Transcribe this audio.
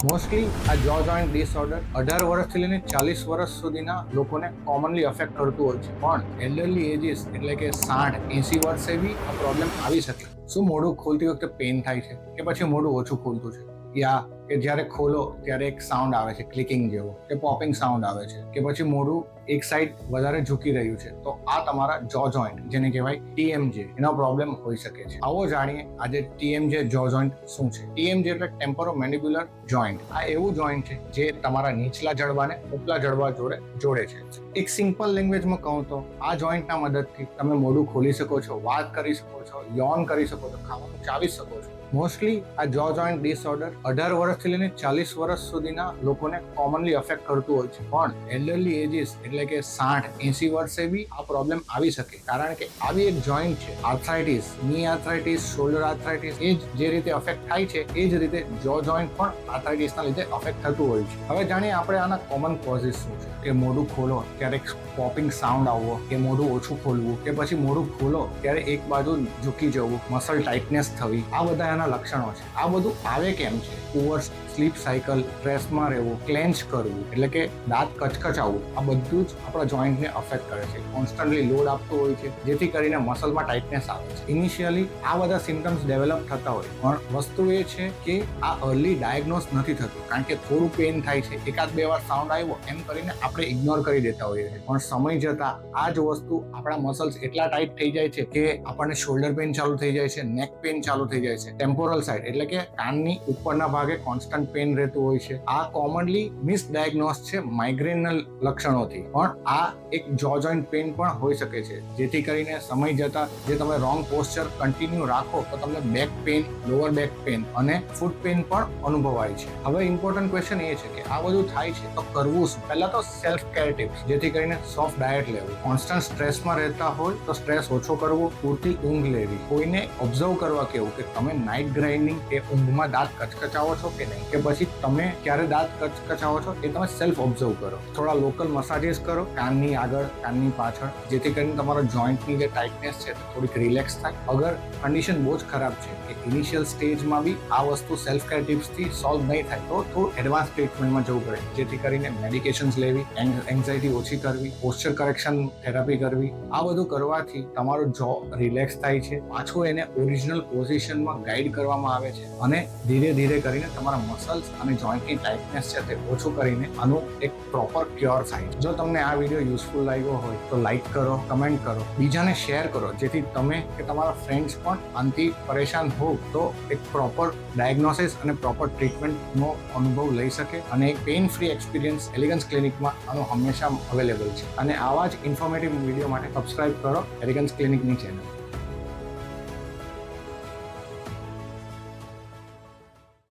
Mostly આ જો joint disorder 18 વર્ષથી લઈને 40 વર્ષ સુધીના લોકોને કોમનલી અફેક્ટ કરતું હોય છે, પણ એલ્ડરલી એજીસ એટલે કે 60-80 વર્ષે બી આ પ્રોબ્લેમ આવી શકે. શું મોઢું ખોલતી વખતે પેઇન થાય છે કે પછી મોઢું ઓછું ખોલતું છે, યા કે જ્યારે ખોલો ત્યારે એક સાઉન્ડ આવે છે ક્લિકિંગ જેવો કે પોપિંગ સાઉન્ડ આવે છે, કે પછી મોઢું એક સાઈડ વધારે ઝૂકી રહ્યું છે, તો આ તમારા જો જોઈન્ટ જેને કહેવાય TMJ એનો પ્રોબ્લેમ હોઈ શકે છે. આવો જાણીએ આજે TMJ જો જોઈન્ટ શું છે. TMJ એટલે ટેમ્પોરોમેન્ડિબ્યુલર જોઈન્ટ. આ એવું જોઈન્ટ છે જે તમારા નીચલા જડબાને ઉપલા જડબા જોડે જોડે છે. એક સિમ્પલ લેંગ્વેજમાં કહું તો આ જોઈન્ટના મદદથી તમે મોઢું ખોલી શકો છો, વાત કરી શકો છો, યૉન કરી શકો છો, ખાવાનું ચાવી શકો છો. મોસ્ટલી આ જો જોઈન્ટ ડિસઓર્ડર 18 વર્ષથી લઈને 40 વર્ષ સુધીના લોકોને કોમનલી અફેક્ટ કરતું હોય છે, પણ એલ્ડરલી એજીસ એટલે કે 60-80 વર્ષે બી આ પ્રોબ્લેમ આવી શકે, કારણ કે આવી એક જોઈન્ટ છે. આર્થરાઇટિસ, ની આર્થરાઇટિસ, શોલ્ડર આર્થરાઇટિસ એ જે રીતે અફેક્ટ થાય છે એ જ રીતે જો જોઈન્ટ પણ આર્થરાઇટિસના લીધે અફેક્ટ થતું હોય છે. હવે જાણીએ આપણે આના કોમન કોઝિસ શું છે. કે મોઢું ખોલો ત્યારે પોપિંગ સાઉન્ડ આવવો, કે મોઢું ઓછું ખોલવું, કે પછી મોઢું ખોલો ત્યારે એક બાજુ ઝૂકી જવું, મસલ ટાઇટનેસ થવી, આ બધા એના લક્ષણો છે. આ બધું આવે કેમ છે? પુઅર સ્લીપ સાયકલ, સ્ટ્રેસમાં રહેવું, ક્લેન્ચ કરવું એટલે કે દાંત કચકચાવવું, આ બધું જ આપણા જોઈન્ટને અફેક્ટ કરે છે. કોન્સ્ટન્ટલી લોડ આપતો હોય છે જેથી કરીને મસલમાં ટાઇટનેસ આવે છે. ઇનિશિયલી આ બધા સિમ્ટમ્સ ડેવલપ થતા હોય, પણ વસ્તુ એ છે કે આ અર્લી ડાયગ્નોઝ નથી થતું, કારણ કે થોડું પેઇન થાય છે, એકાદ બે વાર સાઉન્ડ આવ્યો એમ કરીને આપણે ઇગ્નોર કરી દેતા હોઈએ છીએ. પણ સમય જતા આ જ વસ્તુ આપણા મસલ્સ એટલા ટાઈટ થઈ જાય છે કે આપણને શોલ્ડર પેઇન ચાલુ થઈ જાય છે, નેક પેઇન ચાલુ થઈ જાય છે, ટેમ્પોરલ સાઈડ એટલે કે કાનની ઉપરના ભાગે કોન્સ્ટન્ટ પેઇન રહેતું હોય છે. આ કોમનલી મિસડાયગ્નોઝ છે માઇગ્રેનના લક્ષણોથી, પણ આ એક જો જોઈન્ટ પેઇન પણ હોઈ શકે છે, જેથી કરીને સમય જતા જે તમે રોંગ પોસ્ચર કન્ટિન્યુ રાખો તો તમને back pain, lower back pain અને ફૂટ પેઇન પણ અનુભવાય છે. હવે ઇમ્પોર્ટન્ટ ક્વેશ્ચન એ છે કે આ બધું થાય છે તો કરવું શું? પહેલા તો સેલ્ફ કેર ટિપ્સ, જેથી કરીને સોફ્ટ ડાયટ લેવું, કોન્સ્ટન્ટ સ્ટ્રેસમાં રહેતા હોય તો સ્ટ્રેસ ઓછો કરવો, પૂરતી ઊંઘ લેવી, કોઈને ઓબ્ઝર્વ કરવા કેવું કે તમે નાઇટ ગ્રાઇન્ડિંગ કે ઊંઘમાં દાંત કચકચાવો છો કે નહીં, કે પછી તમે ક્યારે દાંત કચકચાવો છો એ તમે સેલ્ફ ઓબ્ઝર્વ કરો. થોડા લોકલ મસાજીસ કરો કાનની આગળ, કાનની પાછળ, જેથી કરીને તમારા જોઈન્ટની જે ટાઇટનેસ છે તે થોડીક રિલેક્સ થાય. અગર કન્ડિશન બહુ જ ખરાબ છે કે ઇનિશિયલ સ્ટેજમાં બી આ વસ્તુ સેલ્ફ કેર ટિપ્સથી સોલ્વ નહીં થાય તો થોડું એડવાન્સ ટ્રીટમેન્ટમાં જવું પડે, જેથી કરીને મેડિકેશન્સ લેવી, એન્ઝાઇટી ઓછી કરવી, પોસ્ચર કરેક્શન થેરાપી કરવી. આ બધું કરવાથી તમારું જો રિલેક્સ થાય છે, પાછું એને ઓરિજિનલ પોઝિશનમાં ગાઈડ કરવામાં આવે છે અને ધીરે ધીરે કરીને તમારા મસલ્સ અને જોઈન્ટની ટાઇટનેસ છે તે ઓછું કરીને આનું એક પ્રોપર ક્યોર થાય છે. જો તમને આ વિડીયો યુઝફુલ લાગ્યો હોય તો લાઈક કરો, કમેન્ટ કરો, બીજાને શેર કરો, જેથી તમે કે તમારા ફ્રેન્ડ્સ પણ આનાથી પરેશાન હો તો એક પ્રોપર ડાયગ્નોસિસ અને પ્રોપર ટ્રીટમેન્ટનો અનુભવ લઈ શકે. અને એક પેઇન ફ્રી એક્સપિરિયન્સ એલિગન્સ ક્લિનિકમાં આનું હંમેશા અવેલેબલ છે. અને આવા જ ઇન્ફોર્મેટિવ વિડીયો માટે સબસ્ક્રાઇબ કરો એલિગન્સ ક્લિનિકની ચેનલ.